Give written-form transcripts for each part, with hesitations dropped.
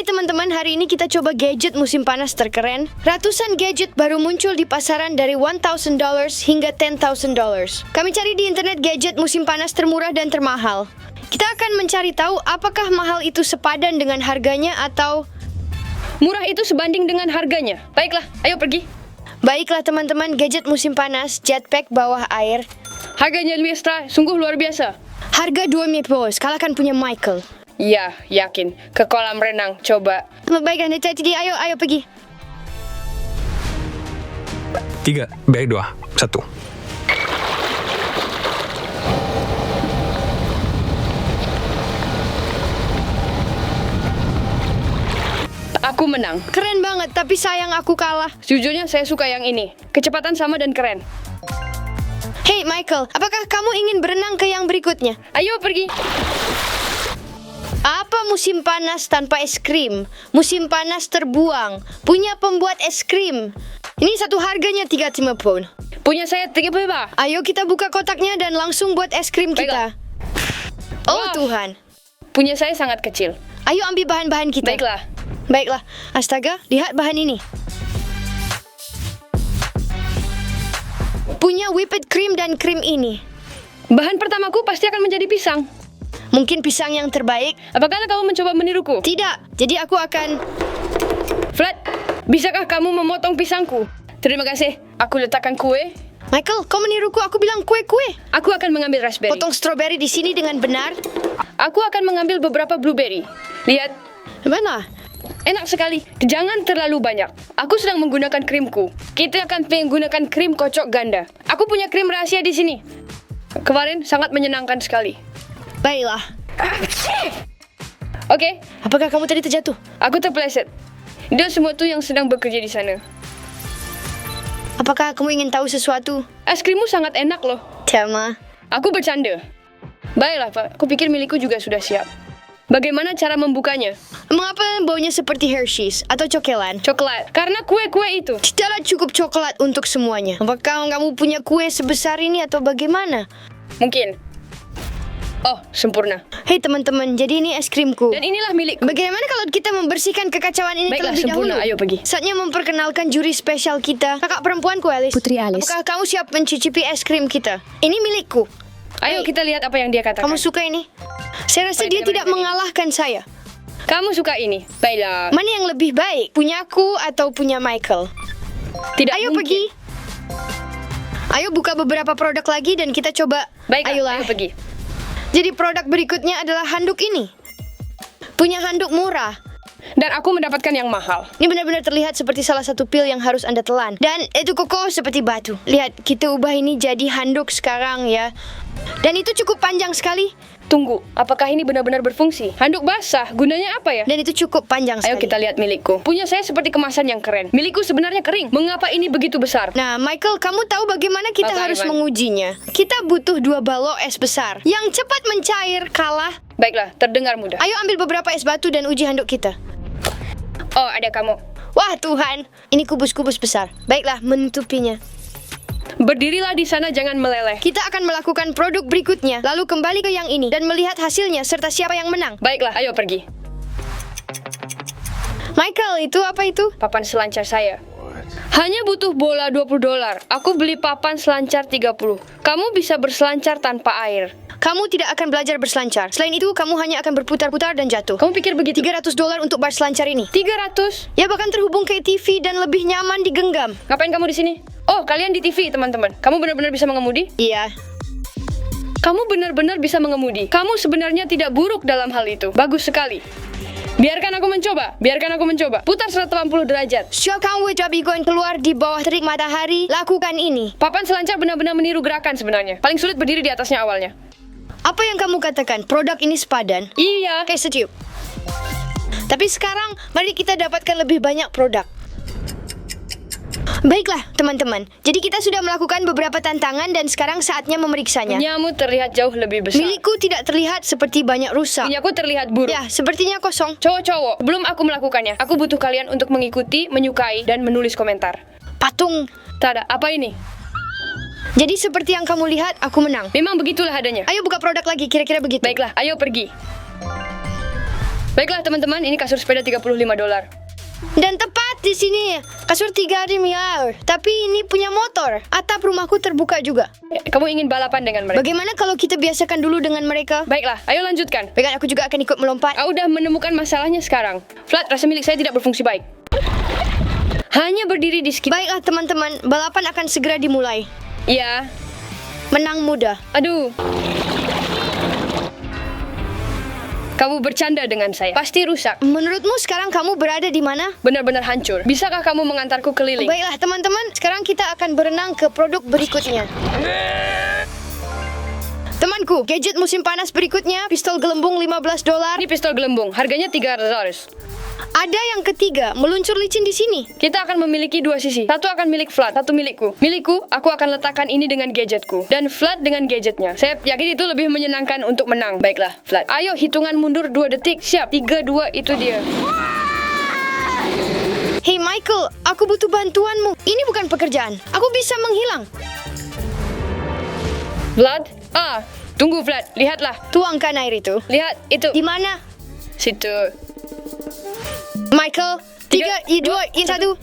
Hai teman-teman, hari ini kita coba gadget musim panas terkeren. Ratusan gadget baru muncul di pasaran dari $1,000 hingga $10,000. Kami cari di internet gadget musim panas termurah dan termahal. Kita akan mencari tahu apakah mahal itu sepadan dengan harganya atau murah itu sebanding dengan harganya. Baiklah, ayo pergi. baiklah teman-teman, gadget musim panas, jetpack bawah air. Harganya Miestra sungguh luar biasa. Harga 2 bos, kalahkan punya Michael. Ya, yakin. Ke kolam renang, coba. Baiklah, jadi ayo pergi. 3, baik 2, 1. Aku menang. Keren banget, tapi sayang aku kalah. Sejujurnya saya suka yang ini. Kecepatan sama dan keren. Hey Michael, apakah kamu ingin berenang ke yang berikutnya? Ayo pergi. Apa musim panas tanpa es krim? Musim panas terbuang. Punya pembuat es krim. Ini satu harganya 35 pound. Punya saya 30 bah. Ayo kita buka kotaknya dan langsung buat es krim kita. Oh Wah. Tuhan. Punya saya sangat kecil. Ayo ambil bahan-bahan kita. Baiklah. Astaga, lihat bahan ini. Punya whipped cream dan krim ini. Bahan pertamaku pasti akan menjadi pisang. Mungkin pisang yang terbaik. Apakah kamu mencoba meniruku? Tidak, jadi aku akan... Flat, bisakah kamu memotong pisangku? Terima kasih. Aku letakkan kue. Michael, kau meniruku, aku bilang kue-kue. Aku akan mengambil raspberry. Potong stroberi di sini dengan benar. Aku akan mengambil beberapa blueberry. Lihat, Mana? enak sekali. Jangan terlalu banyak. Aku sedang menggunakan krimku. Kita akan menggunakan krim kocok ganda. Aku punya krim rahasia di sini. Kemarin sangat menyenangkan sekali. Baiklah. Oke, Apakah kamu tadi terjatuh? aku terpeleset. Dan semua itu yang sedang bekerja di sana. Apakah kamu ingin tahu sesuatu? Es krimmu sangat enak loh. Thelma. Aku bercanda. Baiklah, Pak. Aku pikir milikku juga sudah siap. Bagaimana cara membukanya? Mengapa baunya seperti Hershey's atau cokelan? Coklat. Karena kue-kue itu. Tidaklah cukup coklat untuk semuanya. Apakah kamu punya kue sebesar ini atau bagaimana? Mungkin. Oh, sempurna. Hei teman-teman, jadi ini es krimku. Dan inilah milikku. Bagaimana kalau kita membersihkan kekacauan ini Baiklah, terlebih sempurna. dahulu? Ayo pergi. Saatnya memperkenalkan juri spesial kita, kakak perempuanku Alice. Putri Alice. Apakah kamu siap mencicipi es krim kita? Ini milikku. Ayo Hey, kita lihat apa yang dia katakan. Kamu suka ini? Saya rasa Baik, dia baik, tidak baik. mengalahkan saya. Kamu suka ini? Baiklah. Mana yang lebih baik? Punyaku atau punya Michael? Tidak Ayo mungkin. pergi. Ayo buka beberapa produk lagi dan kita coba. Baiklah, Ayolah. ayo pergi. Jadi produk berikutnya adalah handuk ini. Punya handuk murah. Dan aku mendapatkan yang mahal. Ini benar-benar terlihat seperti salah satu pil yang harus Anda telan. Dan itu kokoh seperti batu. Lihat, kita ubah ini jadi handuk sekarang ya. Dan itu cukup panjang sekali. Tunggu, apakah ini benar-benar berfungsi? Handuk basah, gunanya apa ya? Dan itu cukup panjang sekali. Ayo kita lihat milikku. Punya saya seperti kemasan yang keren. Milikku sebenarnya kering. Mengapa ini begitu besar? Nah, Michael, kamu tahu bagaimana kita Apa, harus Ivan? mengujinya? Kita butuh 2 balok es besar. Yang cepat mencair kalah. Baiklah, terdengar mudah. Ayo ambil beberapa es batu dan uji handuk kita. Oh, ada kamu. Wah Tuhan, ini kubus-kubus besar. Baiklah, menutupinya. Berdirilah di sana, jangan meleleh. Kita akan melakukan produk berikutnya, lalu kembali ke yang ini dan melihat hasilnya serta siapa yang menang. Baiklah, ayo pergi. Michael, itu apa itu? Papan selancar saya. Hanya butuh bola $20. Aku beli papan selancar 30. Kamu bisa berselancar tanpa air. Kamu tidak akan belajar berselancar. Selain itu, kamu hanya akan berputar-putar dan jatuh. Kamu pikir begitu? $300 untuk bar selancar ini. 300? Ya bahkan terhubung ke TV dan lebih nyaman digenggam. Ngapain kamu di sini? Oh, kalian di TV, teman-teman. Kamu benar-benar bisa mengemudi? Iya. Kamu benar-benar bisa mengemudi. Kamu sebenarnya tidak buruk dalam hal itu. Bagus sekali. Biarkan aku mencoba. Putar 180 derajat. Show kamu Jabigon keluar di bawah terik matahari. Lakukan ini. Papan selancar benar-benar meniru gerakan sebenarnya. Paling sulit berdiri di atasnya awalnya. Apa yang kamu katakan? Produk ini sepadan? Iya. Oke, setuju. Tapi sekarang, mari kita dapatkan lebih banyak produk. Baiklah, teman-teman. Jadi kita sudah melakukan beberapa tantangan dan sekarang saatnya memeriksanya. Punyamu terlihat jauh lebih besar. Milikku tidak terlihat seperti banyak rusak. Punyaku terlihat buruk. Ya, sepertinya kosong. Cowok-cowok, belum aku melakukannya. Aku butuh kalian untuk mengikuti, menyukai, dan menulis komentar. Patung. Tada, apa ini? Jadi seperti yang kamu lihat, aku menang. Memang begitulah adanya. Ayo buka produk lagi, kira-kira begitu. Baiklah, ayo pergi. Baiklah teman-teman, ini kasur sepeda $35. Dan tepat di sini, kasur 3 miliar. Tapi ini punya motor. Atap rumahku terbuka juga. Kamu ingin balapan dengan mereka? Bagaimana kalau kita biasakan dulu dengan mereka? Baiklah, ayo lanjutkan. Baiklah, aku juga akan ikut melompat. Aku udah menemukan masalahnya sekarang. Flat, rasa milik saya tidak berfungsi baik. Hanya berdiri di sekitar. Baiklah teman-teman, balapan akan segera dimulai. Iya. Menang mudah. Aduh. Kamu bercanda dengan saya. Pasti rusak. Menurutmu sekarang kamu berada di mana? Benar-benar hancur. Bisakah kamu mengantarku keliling? Baiklah teman-teman, sekarang kita akan berenang ke produk berikutnya. Temanku, gadget musim panas berikutnya, pistol gelembung $15. Ini pistol gelembung. Harganya $300. Ada yang ketiga, meluncur licin di sini. Kita akan memiliki dua sisi. Satu akan milik Flat, satu milikku. Milikku, aku akan letakkan ini dengan gadgetku. Dan Flat dengan gadgetnya. Saya yakin itu lebih menyenangkan untuk menang. Baiklah, Flat. Ayo hitungan mundur 2 detik. Siap, 3, 2, itu dia. Hey Michael, aku butuh bantuanmu. Ini bukan pekerjaan. Aku bisa menghilang. Flat? Tunggu Flat. Lihatlah. Tuangkan air itu. Lihat, itu. Di mana? Situ. Michael, 3, 2, 1.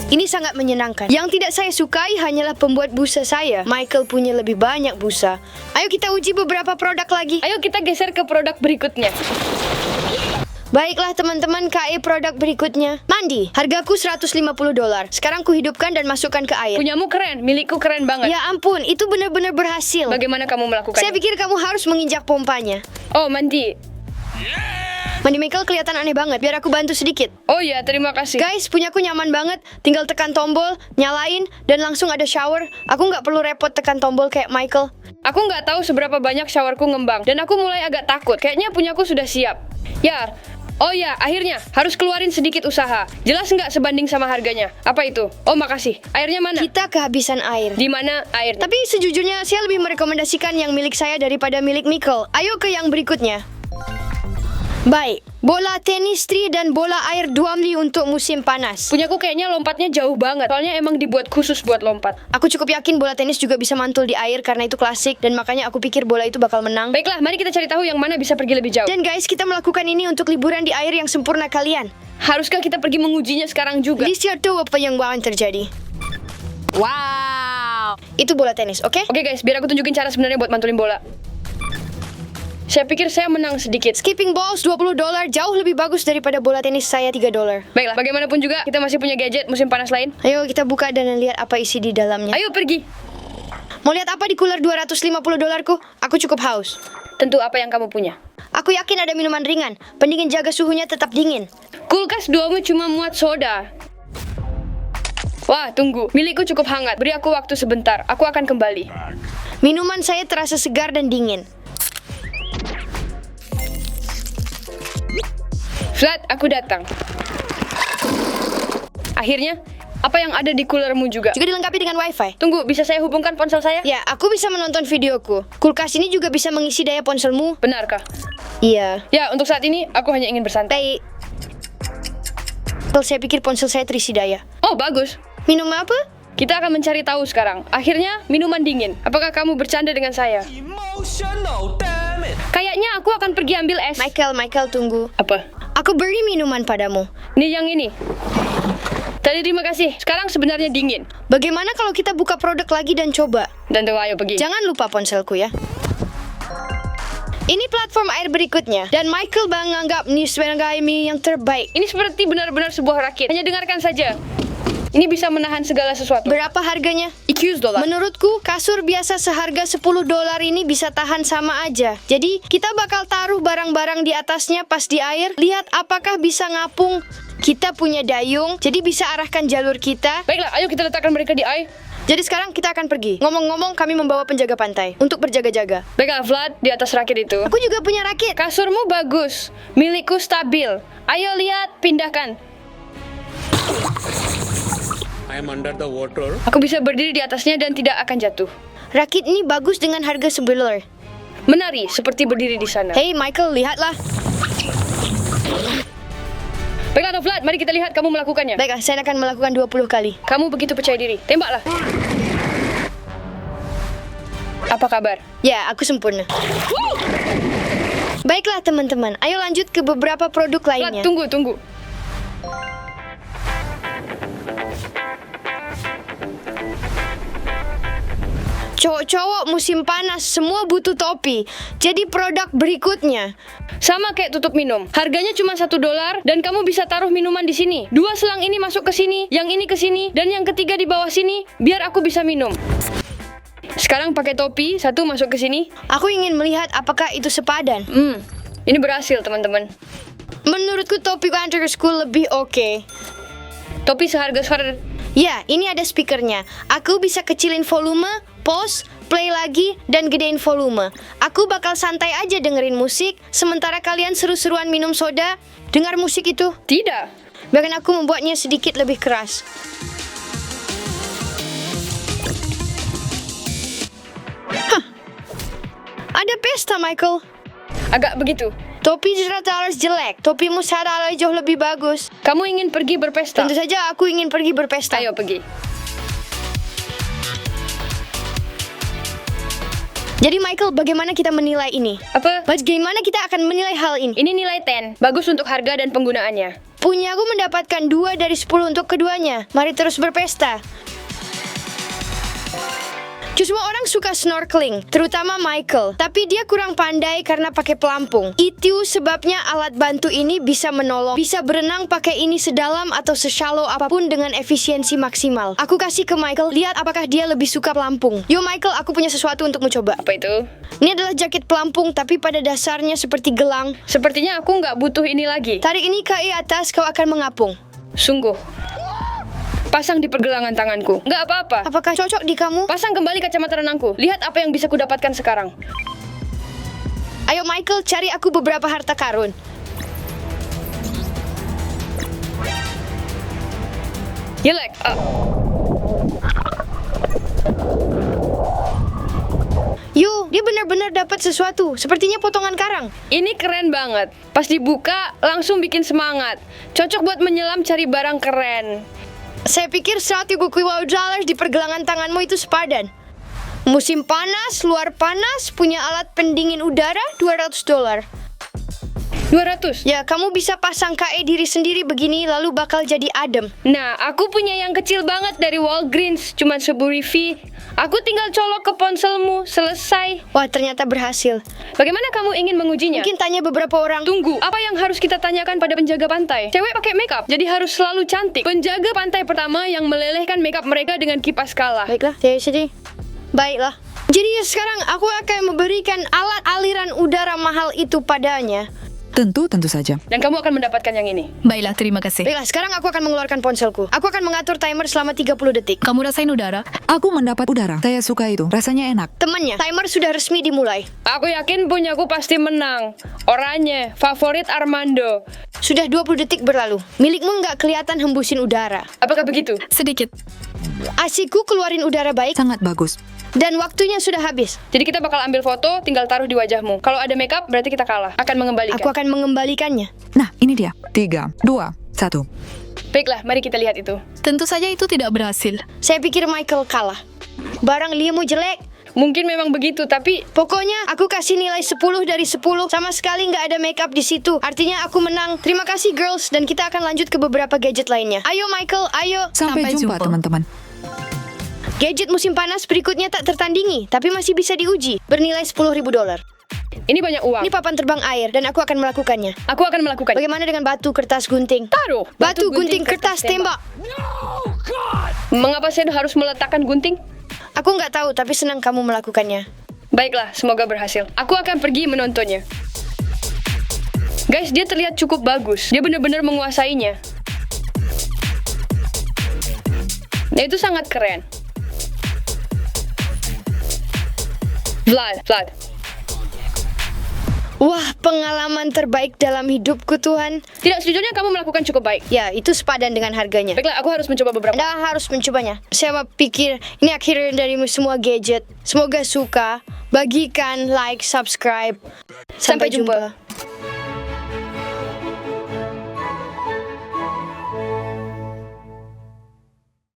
Ini sangat menyenangkan. Yang tidak saya sukai hanyalah pembuat busa saya. Michael punya lebih banyak busa. Ayo kita uji beberapa produk lagi. Ayo kita geser ke produk berikutnya. Baiklah teman-teman, KE produk berikutnya. Mandi, hargaku $150. Sekarang ku hidupkan dan masukkan ke air. Punyamu keren, milikku keren banget. Ya ampun, itu benar-benar berhasil. Bagaimana kamu melakukannya? Saya pikir kamu harus menginjak pompanya. Oh, mandi. Mandi Michael kelihatan aneh banget. Biar aku bantu sedikit. Oh ya, terima kasih. Guys, punyaku nyaman banget. Tinggal tekan tombol, nyalain, dan langsung ada shower. Aku nggak perlu repot tekan tombol kayak Michael. Aku nggak tahu seberapa banyak showerku ngembang. Dan aku mulai agak takut. Kayaknya punyaku sudah siap. Ya. Oh ya, akhirnya. Harus keluarin sedikit usaha. Jelas nggak sebanding sama harganya? Apa itu? Oh, makasih. Airnya mana? Kita kehabisan air. Di mana airnya? Tapi sejujurnya saya lebih merekomendasikan yang milik saya daripada milik Michael. Ayo ke yang berikutnya. Baik, bola tenis 3 dan bola air 2 mili untuk musim panas. Punyaku kayaknya lompatnya jauh banget. Soalnya emang dibuat khusus buat lompat. Aku cukup yakin bola tenis juga bisa mantul di air karena itu klasik dan makanya aku pikir bola itu bakal menang. Baiklah, mari kita cari tahu yang mana bisa pergi lebih jauh. Dan guys, kita melakukan ini untuk liburan di air yang sempurna kalian. Haruskah kita pergi mengujinya sekarang juga? Lihat tuh apa yang akan terjadi. Wow. Itu bola tenis, oke? Oke guys, biar aku tunjukin cara sebenarnya buat mantulin bola. Saya pikir saya menang sedikit. Skipping balls $20 jauh lebih bagus daripada bola tenis saya $3. Baiklah, bagaimanapun juga kita masih punya gadget musim panas lain. Ayo kita buka dan lihat apa isi di dalamnya. Ayo pergi. Mau lihat apa di cooler $250 ku? Aku cukup haus. Tentu apa yang kamu punya. Aku yakin ada minuman ringan. Pendingin jaga suhunya tetap dingin. Kulkas 2mu cuma muat soda. Wah, tunggu. Milikku cukup hangat. Beri aku waktu sebentar. Aku akan kembali. Minuman saya terasa segar dan dingin. Flat, aku datang. Akhirnya, apa yang ada di coolermu juga? Juga dilengkapi dengan wifi. Tunggu, bisa saya hubungkan ponsel saya? Ya, aku bisa menonton videoku. Kulkas ini juga bisa mengisi daya ponselmu. Benarkah? Iya. Ya, untuk saat ini aku hanya ingin bersantai. Saya pikir ponsel saya terisi daya. Oh, bagus. Minum apa? Kita akan mencari tahu sekarang. Akhirnya, minuman dingin. Apakah kamu bercanda dengan saya? Emotional, damn it. Kayaknya aku akan pergi ambil es. Michael, tunggu. Apa? Aku beri minuman padamu. Ini yang ini. Tadi terima kasih. Sekarang sebenarnya dingin. Bagaimana kalau kita buka produk lagi dan coba? Dan tuh, ayo pergi. Jangan lupa ponselku ya. Ini platform air berikutnya. Dan Michael menganggap ini sebagai yang terbaik. Ini seperti benar-benar sebuah rakit. Hanya dengarkan saja. Ini bisa menahan segala sesuatu. Berapa harganya? $100. Menurutku, kasur biasa seharga $10 ini bisa tahan sama aja. Jadi, kita bakal taruh barang-barang di atasnya pas di air. Lihat apakah bisa ngapung. Kita punya dayung, jadi bisa arahkan jalur kita. Baiklah, ayo kita letakkan mereka di air. Jadi sekarang kita akan pergi. Ngomong-ngomong, kami membawa penjaga pantai untuk berjaga-jaga. Baiklah, Vlad, di atas rakit itu. Aku juga punya rakit. Kasurmu bagus. Milikku stabil. Ayo lihat, pindahkan. I am under the water. Aku bisa berdiri di atasnya dan tidak akan jatuh. Rakit ini bagus dengan harga $1. Menari, seperti berdiri di sana. Hey Michael, lihatlah. Baiklah, Vlad, mari kita lihat kamu melakukannya. Baiklah, saya akan melakukan 20 kali. Kamu begitu percaya diri. Tembaklah. Apa kabar? Ya, aku sempurna. Baiklah teman-teman, ayo lanjut ke beberapa produk Vlad, lainnya. tunggu. Cowok-cowok musim panas semua butuh topi. Jadi produk berikutnya. Sama kayak tutup minum. Harganya cuma $1 dan kamu bisa taruh minuman di sini. 2 selang ini masuk ke sini, yang ini ke sini, dan yang ketiga di bawah sini, biar aku bisa minum. Sekarang pakai topi, satu masuk ke sini. Aku ingin melihat apakah itu sepadan. Ini berhasil, teman-teman. Menurutku topi Winter School lebih oke. Topi seharga Ya, ini ada speakernya. Aku bisa kecilin volume, pause, play lagi, dan gedein volume. Aku bakal santai aja dengerin musik, sementara kalian seru-seruan minum soda. Dengar musik itu? Tidak. Bahkan aku membuatnya sedikit lebih keras. Hah. Ada pesta, Michael. Agak begitu. Topi $100 jelek. Topimu $100 jauh lebih bagus. Kamu ingin pergi berpesta? Tentu saja aku ingin pergi berpesta. Ayo pergi. Jadi Michael, bagaimana kita menilai ini? Apa? Bagaimana kita akan menilai hal ini? Ini nilai 10. Bagus untuk harga dan penggunaannya. Punya aku mendapatkan 2 dari 10 untuk keduanya. Mari terus berpesta. Semua orang suka snorkeling, terutama Michael. Tapi dia kurang pandai karena pakai pelampung. Itu sebabnya alat bantu ini bisa menolong. Bisa berenang pakai ini sedalam atau seshallow apapun dengan efisiensi maksimal. Aku kasih ke Michael, lihat apakah dia lebih suka pelampung. Yo Michael, aku punya sesuatu untuk mencoba. Apa itu? Ini adalah jaket pelampung, tapi pada dasarnya seperti gelang. Sepertinya aku nggak butuh ini lagi. Tarik ini ke atas, kau akan mengapung. Sungguh. Pasang di pergelangan tanganku. Nggak apa-apa. Apakah cocok di kamu? Pasang kembali kacamata renangku. Lihat apa yang bisa kudapatkan sekarang. Ayo Michael, cari aku beberapa harta karun. Jelek. Yo, dia benar-benar dapat sesuatu. Sepertinya potongan karang. Ini keren banget. Pas dibuka, langsung bikin semangat. Cocok buat menyelam cari barang keren. Saya pikir $100 di pergelangan tanganmu itu sepadan. Musim panas, luar panas, punya alat pendingin udara $200. 200. Ya, kamu bisa pasang KE diri sendiri begini lalu bakal jadi adem. Nah, aku punya yang kecil banget dari Walgreens. Cuman 1000 fee. Aku tinggal colok ke ponselmu. Selesai. Wah, ternyata berhasil. Bagaimana kamu ingin mengujinya? Mungkin tanya beberapa orang. Tunggu, apa yang harus kita tanyakan pada penjaga pantai? Cewek pakai makeup, jadi harus selalu cantik. Penjaga pantai pertama yang melelehkan makeup mereka dengan kipas kalah. Baiklah, saya sedih. Baiklah. Jadi sekarang aku akan memberikan alat aliran udara mahal itu padanya. Tentu saja. Dan kamu akan mendapatkan yang ini. Baiklah, terima kasih. Baiklah, sekarang aku akan mengeluarkan ponselku. Aku akan mengatur timer selama 30 detik. Kamu rasain udara? Aku mendapat udara. Saya suka itu. Rasanya enak. Temannya, timer sudah resmi dimulai. Aku yakin punyaku pasti menang. Oranye, favorit Armando. Sudah 20 detik berlalu. Milikmu nggak kelihatan hembusin udara. Apakah begitu? Sedikit. Asiku keluarin udara baik Sangat bagus. dan waktunya sudah habis. Jadi kita bakal ambil foto, tinggal taruh di wajahmu. Kalau ada makeup, berarti kita kalah. Akan mengembalikan. Aku akan mengembalikannya. Nah, ini dia. 3, 2, 1. Baiklah, mari kita lihat itu. Tentu saja itu tidak berhasil. Saya pikir Michael kalah. Barang liamu jelek. Mungkin memang begitu, tapi Pokoknya aku kasih nilai 10 dari 10. Sama sekali nggak ada makeup di situ. Artinya aku menang. Terima kasih girls, dan kita akan lanjut ke beberapa gadget lainnya. Ayo Michael, ayo. Sampai jumpa, teman-teman. Gadget musim panas berikutnya tak tertandingi, tapi masih bisa diuji. Bernilai $10.000. ini banyak uang. Ini papan terbang air, dan aku akan melakukannya. Aku akan melakukan. Bagaimana dengan batu, kertas, gunting? Taruh. Batu, gunting, kertas, tembak. Mengapa saya harus meletakkan gunting? Aku nggak tahu, tapi senang kamu melakukannya. Baiklah, semoga berhasil. Aku akan pergi menontonnya. Guys, dia terlihat cukup bagus. Dia benar-benar menguasainya. Nah, itu sangat keren. Vlad. Wah, pengalaman terbaik dalam hidupku, Tuhan. Tidak, sejujurnya kamu melakukan cukup baik. Ya, itu sepadan dengan harganya. Baiklah, aku harus mencoba beberapa. Anda harus mencobanya. Saya pikir ini akhir dari semua gadget. Semoga suka. Bagikan, like, subscribe. Sampai jumpa.